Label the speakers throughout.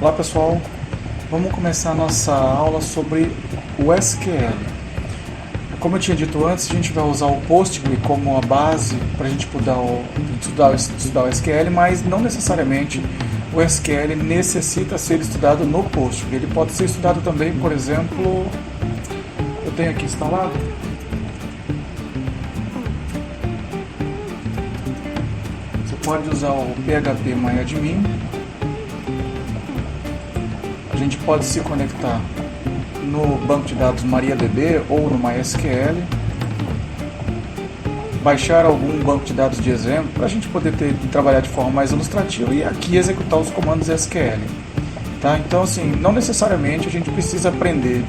Speaker 1: Olá pessoal, vamos começar a nossa aula sobre o SQL. Como eu tinha dito antes, a gente vai usar o Postgre como a base para a gente poder estudar o SQL, mas não necessariamente o SQL necessita ser estudado no Postgre. Ele pode ser estudado também, por exemplo, eu tenho aqui instalado. Você pode usar o phpMyAdmin. A gente pode se conectar no banco de dados MariaDB ou no MySQL, baixar algum banco de dados de exemplo para a gente poder trabalhar de forma mais ilustrativa e aqui executar os comandos SQL. Tá? Então, assim, não necessariamente a gente precisa aprender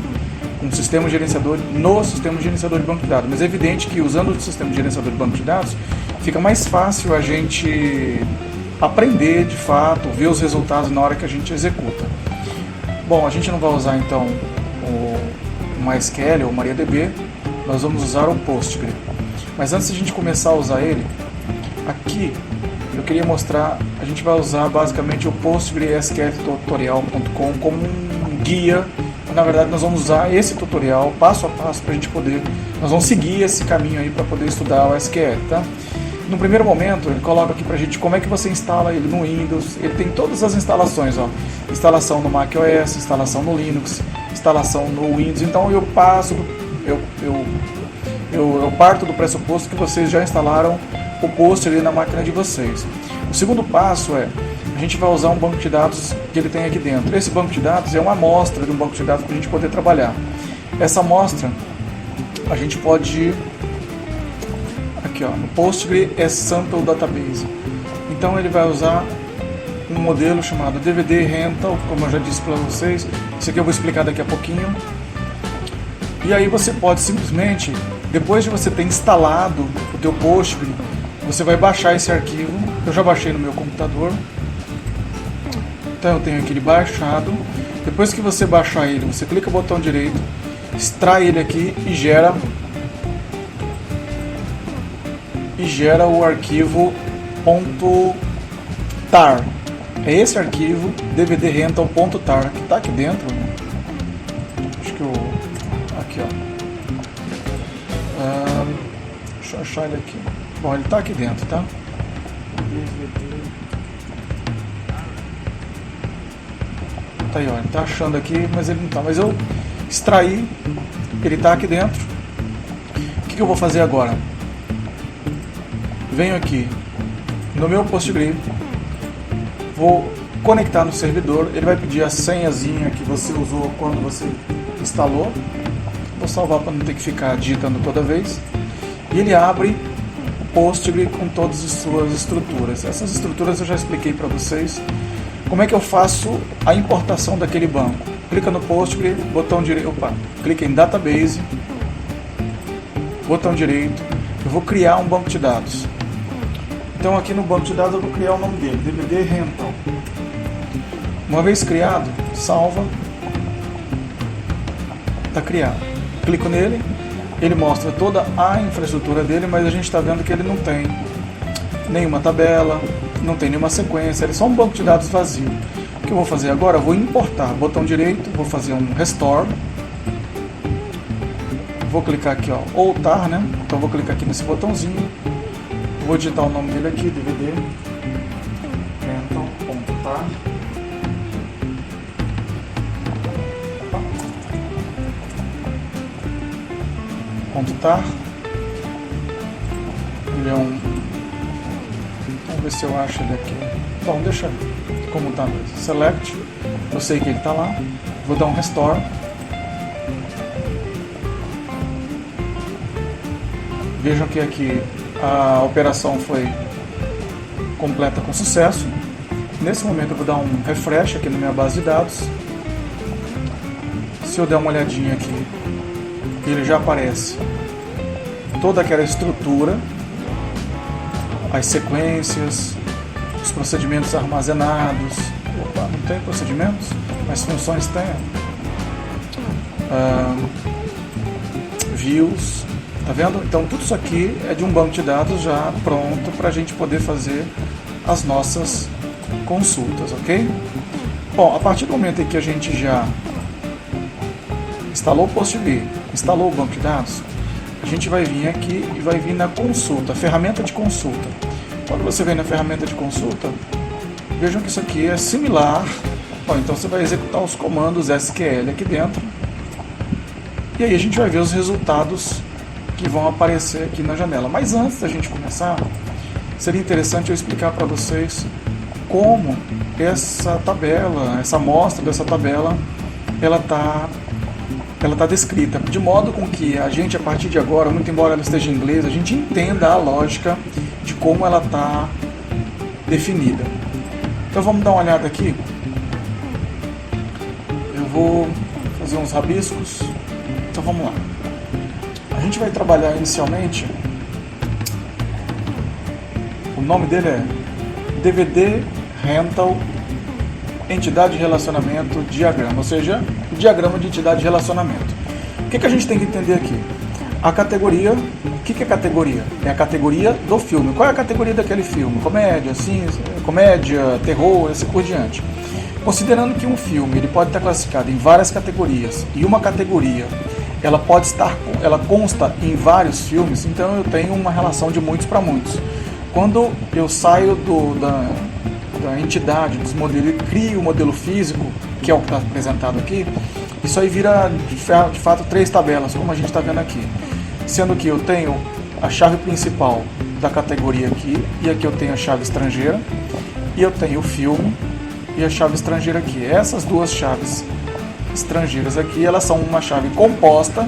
Speaker 1: um sistema gerenciador no sistema gerenciador de banco de dados, mas é evidente que usando o sistema gerenciador de banco de dados fica mais fácil a gente aprender de fato, ver os resultados na hora que a gente executa. Bom, a gente não vai usar então o MySQL ou o MariaDB, nós vamos usar o Postgre. Mas antes de a gente começar a usar ele, aqui eu queria mostrar, a gente vai usar basicamente o PostgreSQLtutorial.com como um guia. Na verdade nós vamos usar esse tutorial passo a passo para a gente poder, nós vamos seguir esse caminho aí para poder estudar o SQL, tá? No primeiro momento, ele coloca aqui pra gente como é que você instala ele no Windows. Ele tem todas as instalações, ó. Instalação no macOS, instalação no Linux, instalação no Windows. Então eu parto do pressuposto que vocês já instalaram o Postgre na máquina de vocês. O segundo passo é, a gente vai usar um banco de dados que ele tem aqui dentro. Esse banco de dados é uma amostra de um banco de dados para a gente poder trabalhar. Essa amostra, a gente pode... Aqui, ó, no Postgre Sample Database. Então ele vai usar um modelo chamado DVD Rental, como eu já disse para vocês. Isso aqui eu vou explicar daqui a pouquinho. E aí você pode simplesmente, depois de você ter instalado o teu Postgre, você vai baixar esse arquivo. Eu já baixei no meu computador. Então eu tenho aqui ele baixado. Depois que você baixar ele, você clica no botão direito, extrai ele aqui e gera o arquivo .tar. É esse arquivo dvdrental.tar que está aqui dentro. Acho que aqui, ó. Deixa eu achar ele aqui. Bom, ele está aqui dentro, tá? Tá aí, ó. Ele está achando aqui, mas ele não está. Mas eu extraí, ele está aqui dentro. O que eu vou fazer agora? Venho aqui no meu Postgre, vou conectar no servidor, ele vai pedir a senhazinha que você usou quando você instalou, vou salvar para não ter que ficar digitando toda vez, e ele abre o Postgre com todas as suas estruturas. Essas estruturas eu já expliquei para vocês. Como é que eu faço a importação daquele banco? Clica no Postgre, botão direito, clica em Database, botão direito, eu vou criar um banco de dados. Então aqui no banco de dados eu vou criar o nome dele, DVD Rental. Uma vez criado, salva, está criado. Clico nele, ele mostra toda a infraestrutura dele, mas a gente está vendo que ele não tem nenhuma tabela, não tem nenhuma sequência, ele é só um banco de dados vazio. O que eu vou fazer agora? Eu vou importar, botão direito, vou fazer um Restore. Vou clicar aqui, ó, ou tar, né? Então vou clicar aqui nesse botãozinho. Vou digitar o nome dele aqui, DVD rental.tar. .tar. Ele é um... Vamos ver se eu acho ele aqui. Bom, deixa como tá mesmo. Select. Eu sei que ele está lá. Vou dar um Restore. Vejam que aqui a operação foi completa com sucesso. Nesse momento eu vou dar um refresh aqui na minha base de dados. Se eu der uma olhadinha aqui, ele já aparece toda aquela estrutura, as sequências, os procedimentos armazenados. Opa, não tem procedimentos, mas funções tem. Views. Tá vendo? Então tudo isso aqui é de um banco de dados já pronto para a gente poder fazer as nossas consultas, ok? Bom, a partir do momento em que a gente já instalou o PostGrid, instalou o banco de dados, a gente vai vir aqui e vai vir na consulta, ferramenta de consulta. Quando você vem na ferramenta de consulta, vejam que isso aqui é similar. Bom, então você vai executar os comandos SQL aqui dentro. E aí a gente vai ver os resultados que vão aparecer aqui na janela. Mas antes da gente começar, seria interessante eu explicar para vocês como essa tabela, essa amostra dessa tabela, ela está descrita, de modo com que a gente, a partir de agora, muito embora ela esteja em inglês, a gente entenda a lógica de como ela está definida. Então vamos dar uma olhada aqui. Eu vou fazer uns rabiscos. Então vamos lá. A gente vai trabalhar inicialmente, o nome dele é DVD Rental Entidade de Relacionamento Diagrama, ou seja, o diagrama de entidade de relacionamento. O que a gente tem que entender aqui? A categoria, o que é categoria? É a categoria do filme. Qual é a categoria daquele filme? Comédia, comédia, terror, assim por diante. Considerando que um filme ele pode estar classificado em várias categorias e uma categoria ela consta em vários filmes, então eu tenho uma relação de muitos para muitos. Quando eu saio da entidade, dos modelos, e crio o modelo físico, que é o que está apresentado aqui, isso aí vira de fato 3 tabelas, como a gente está vendo aqui. Sendo que eu tenho a chave principal da categoria aqui, e aqui eu tenho a chave estrangeira, e eu tenho o filme e a chave estrangeira aqui. Essas duas chaves estrangeiras aqui, elas são uma chave composta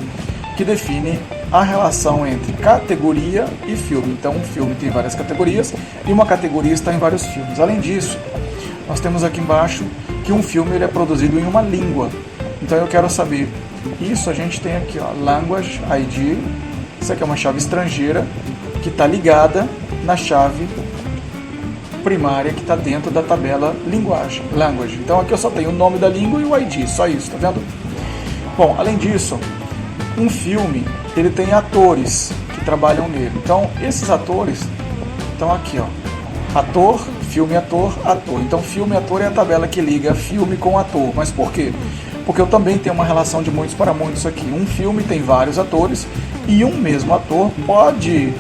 Speaker 1: que define a relação entre categoria e filme. Então, um filme tem várias categorias e uma categoria está em vários filmes. Além disso, nós temos aqui embaixo que um filme ele é produzido em uma língua. Então, eu quero saber isso. A gente tem aqui, ó, Language ID. Isso aqui é uma chave estrangeira que está ligada na chave primária que está dentro da tabela linguagem, language. Então aqui eu só tenho o nome da língua e o ID, só isso, tá vendo? Bom, além disso, um filme, ele tem atores que trabalham nele. Então, esses atores estão aqui, ó. Ator, filme, ator, ator. Então, filme, ator é a tabela que liga filme com ator. Mas por quê? Porque eu também tenho uma relação de muitos para muitos aqui. Um filme tem vários atores e um mesmo ator pode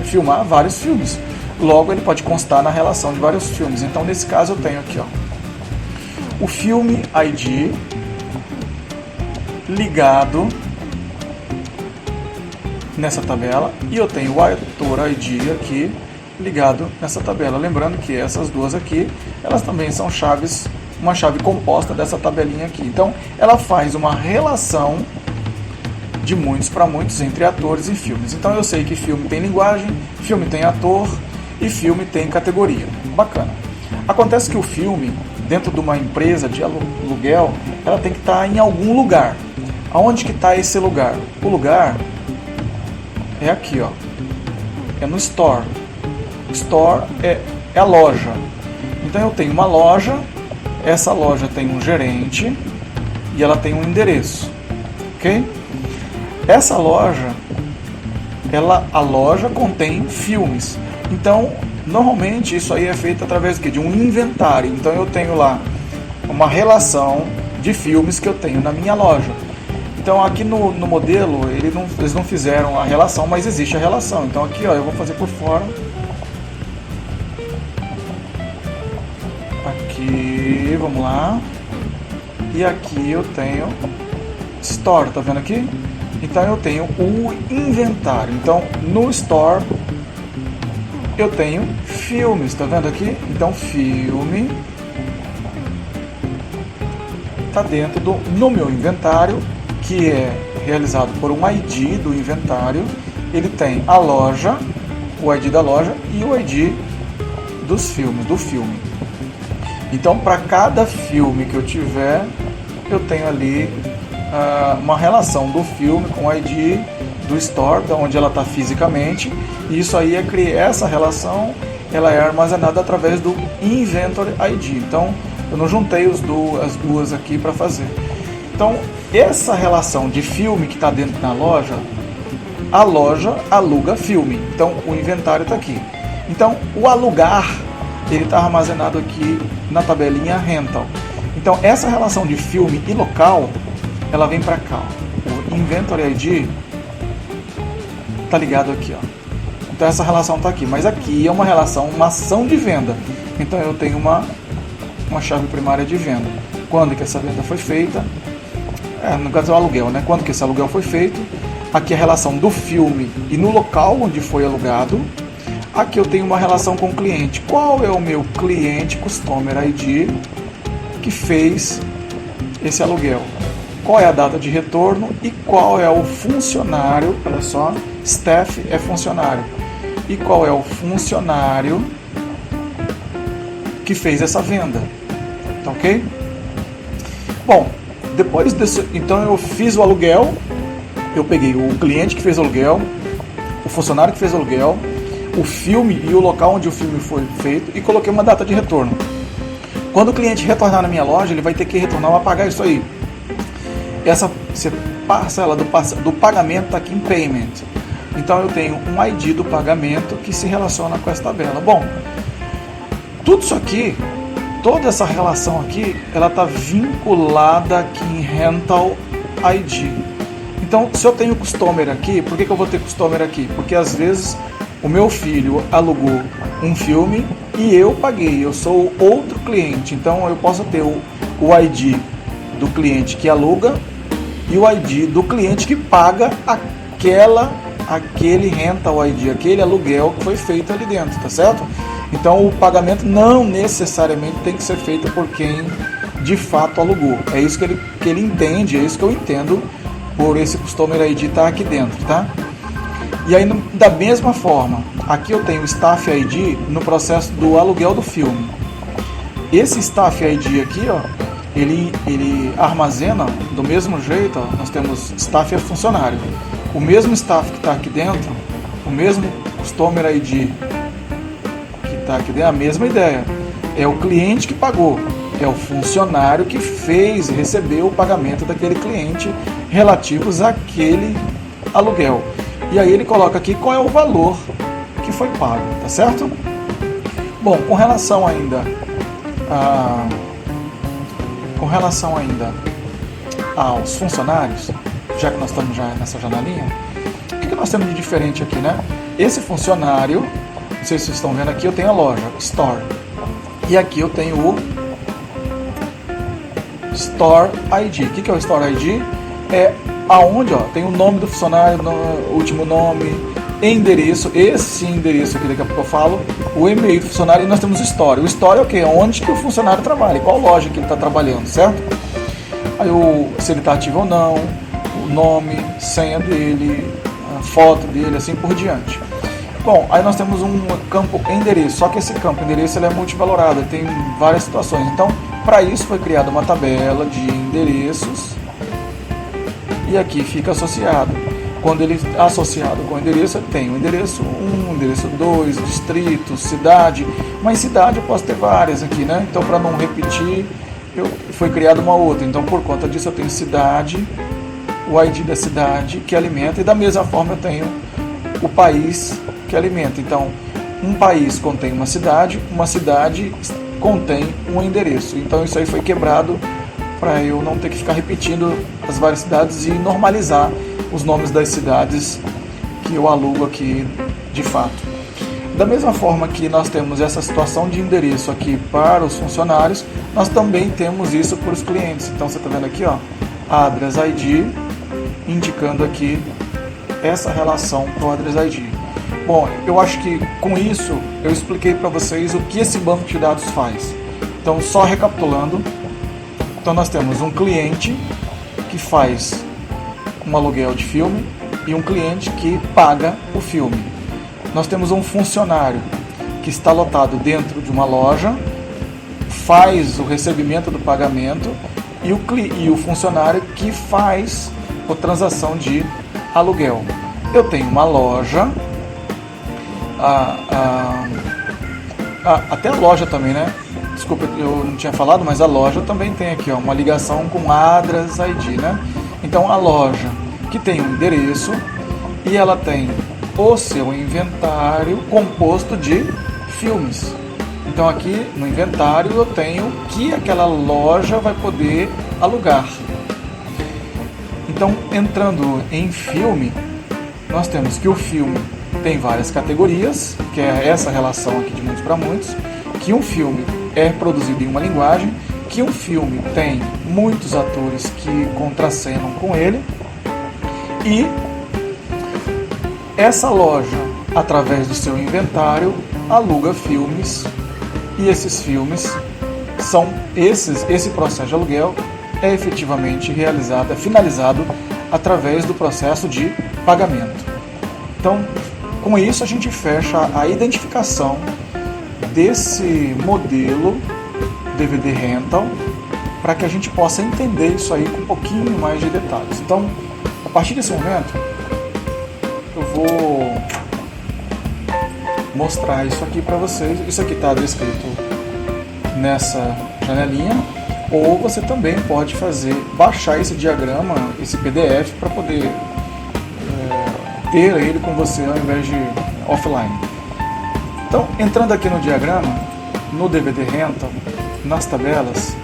Speaker 1: filmar vários filmes. Logo, ele pode constar na relação de vários filmes. Então, nesse caso, eu tenho aqui, ó, o filme ID ligado nessa tabela e eu tenho o ator ID aqui ligado nessa tabela. Lembrando que essas duas aqui, elas também são chaves, uma chave composta dessa tabelinha aqui. Então, ela faz uma relação de muitos para muitos entre atores e filmes. Então, eu sei que filme tem linguagem, filme tem ator e filme tem categoria. Bacana. Acontece que o filme, dentro de uma empresa de aluguel, ela tem que estar em algum lugar. Aonde que está esse lugar? O lugar é aqui, ó. É no store. Store é a loja. Então eu tenho uma loja, essa loja tem um gerente e ela tem um endereço. Ok? Essa loja, a loja contém filmes. Então, normalmente isso aí é feito através de um inventário. Então eu tenho lá uma relação de filmes que eu tenho na minha loja. Então aqui no modelo eles não fizeram a relação, mas existe a relação. Então aqui, ó, eu vou fazer por fora. Aqui, vamos lá. E aqui eu tenho Store, tá vendo aqui? Então eu tenho o inventário. Então no Store eu tenho filmes, tá vendo aqui? Então filme tá dentro no meu inventário, que é realizado por um ID do inventário. Ele tem a loja, o ID da loja e o ID dos filmes, do filme. Então, para cada filme que eu tiver, eu tenho ali uma relação do filme com o ID do store, da onde ela está fisicamente. E isso aí essa relação, ela é armazenada através do Inventory ID. Então, eu não juntei as duas aqui para fazer. Então, essa relação de filme que está dentro da loja, a loja aluga filme. Então, o inventário está aqui. Então, o alugar, ele está armazenado aqui na tabelinha Rental. Então essa relação de filme e local, ela vem para cá. O Inventory ID tá ligado aqui, ó. Então essa relação tá aqui, mas aqui é uma relação, uma ação de venda. Então eu tenho uma chave primária de venda. Quando que essa venda foi feita? No caso é o aluguel, né? Quando que esse aluguel foi feito? Aqui a relação do filme e no local onde foi alugado. Aqui eu tenho uma relação com o cliente. Qual é o meu cliente Customer ID que fez esse aluguel? Qual é a data de retorno e qual é o funcionário? Olha só, staff é funcionário. E qual é o funcionário que fez essa venda? Tá ok? Bom, depois desse, então eu fiz o aluguel, eu peguei o cliente que fez o aluguel, o funcionário que fez o aluguel, o filme e o local onde o filme foi feito e coloquei uma data de retorno. Quando o cliente retornar na minha loja, ele vai ter que retornar ou pagar isso aí. Essa parcela do pagamento está aqui em Payment. Então eu tenho um ID do pagamento que se relaciona com essa tabela. Bom, tudo isso aqui, toda essa relação aqui, ela está vinculada aqui em Rental ID. Então, se eu tenho Customer aqui, por que eu vou ter Customer aqui? Porque às vezes o meu filho alugou um filme e eu paguei, eu sou outro cliente. Então eu posso ter o ID do cliente que aluga e o ID do cliente que paga aquele rental ID, aquele aluguel que foi feito ali dentro, tá certo? Então o pagamento não necessariamente tem que ser feito por quem de fato alugou. É isso que ele entende, é isso que eu entendo por esse Customer ID estar aqui dentro, tá? E aí da mesma forma, aqui eu tenho o Staff ID no processo do aluguel do filme. Esse Staff ID aqui, ó, ele armazena do mesmo jeito, ó, nós temos Staff é funcionário. O mesmo Staff que está aqui dentro, o mesmo Customer ID que está aqui dentro, a mesma ideia. É o cliente que pagou, é o funcionário que recebeu o pagamento daquele cliente relativos àquele aluguel. E aí ele coloca aqui qual é o valor que foi pago, tá certo? Bom, com relação ainda aos funcionários, já que nós estamos já nessa janelinha, o que nós temos de diferente aqui, né? Esse funcionário, não sei se vocês estão vendo aqui, eu tenho a loja, Store. E aqui eu tenho o Store ID. O que é o Store ID? É aonde, ó, tem o nome do funcionário, último nome, endereço, esse endereço aqui daqui a pouco eu falo, o e-mail do funcionário e nós temos o Store. O Store é o quê? Onde que o funcionário trabalha, qual loja que ele está trabalhando, certo? Aí se ele está ativo ou não, o nome, senha dele, a foto dele, assim por diante. Bom, aí nós temos um campo endereço, só que esse campo endereço ele é multivalorado, ele tem várias situações. Então, para isso foi criada uma tabela de endereços e aqui fica associado. Quando ele é associado com o endereço, ele tem o endereço 1, endereço 2, distrito, cidade. Mas cidade eu posso ter várias aqui, né? Então, para não repetir, foi criada uma outra. Então, por conta disso, eu tenho cidade, o ID da cidade que alimenta, e da mesma forma eu tenho o país que alimenta. Então, um país contém uma cidade contém um endereço. Então, isso aí foi quebrado para eu não ter que ficar repetindo as várias cidades e normalizar os nomes das cidades que eu alugo aqui de fato. Da mesma forma que nós temos essa situação de endereço aqui para os funcionários, nós também temos isso para os clientes. Então você está vendo aqui, ó, Address ID, indicando aqui essa relação com o Address ID. Bom, eu acho que com isso eu expliquei para vocês o que esse banco de dados faz. Então, só recapitulando, então nós temos um cliente que faz um aluguel de filme e um cliente que paga o filme. Nós temos um funcionário que está lotado dentro de uma loja, faz o recebimento do pagamento e o funcionário que faz a transação de aluguel. Eu tenho uma loja, até a loja também, né? Desculpa, eu não tinha falado, mas a loja também tem aqui, ó, uma ligação com Address ID, né? Então a loja que tem um endereço e ela tem o seu inventário composto de filmes. Então aqui no inventário eu tenho que aquela loja vai poder alugar. Então, entrando em filme, nós temos que o filme tem várias categorias, que é essa relação aqui de muitos para muitos, que um filme é produzido em uma linguagem, que um filme tem muitos atores que contracenam com ele, e essa loja, através do seu inventário, aluga filmes, e esses filmes são esse processo de aluguel é efetivamente realizado, é finalizado através do processo de pagamento. Então, com isso a gente fecha a identificação desse modelo DVD Rental, para que a gente possa entender isso aí com um pouquinho mais de detalhes. Então, a partir desse momento, eu vou mostrar isso aqui para vocês. Isso aqui está descrito nessa janelinha, ou você também pode baixar esse diagrama, esse PDF, para poder ter ele com você ao invés de offline. Então, entrando aqui no diagrama, no DVD Rental, nas tabelas,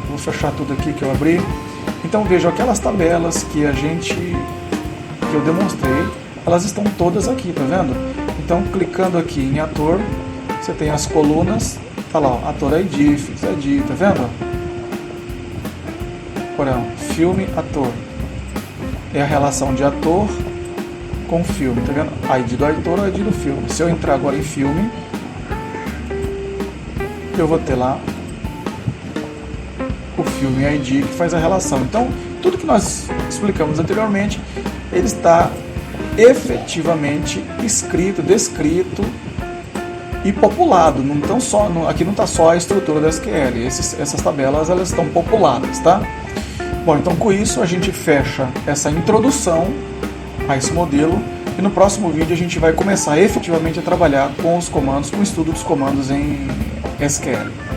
Speaker 1: vou fechar tudo aqui que eu abri. Então veja, aquelas tabelas que eu demonstrei, elas estão todas aqui, tá vendo? Então, clicando aqui em ator, você tem as colunas, tá lá, ó, ator ID, Fix ID, tá vendo? Porém, filme, ator. É a relação de ator com filme, tá vendo? ID do ator, ID do filme. Se eu entrar agora em filme, eu vou ter lá o filme ID que faz a relação. Então, tudo que nós explicamos anteriormente, ele está efetivamente escrito, descrito e populado. Aqui não está só a estrutura da SQL, essas tabelas elas estão populadas, tá? Bom, então com isso a gente fecha essa introdução a esse modelo, e no próximo vídeo a gente vai começar efetivamente a trabalhar com os comandos, com o estudo dos comandos em SQL.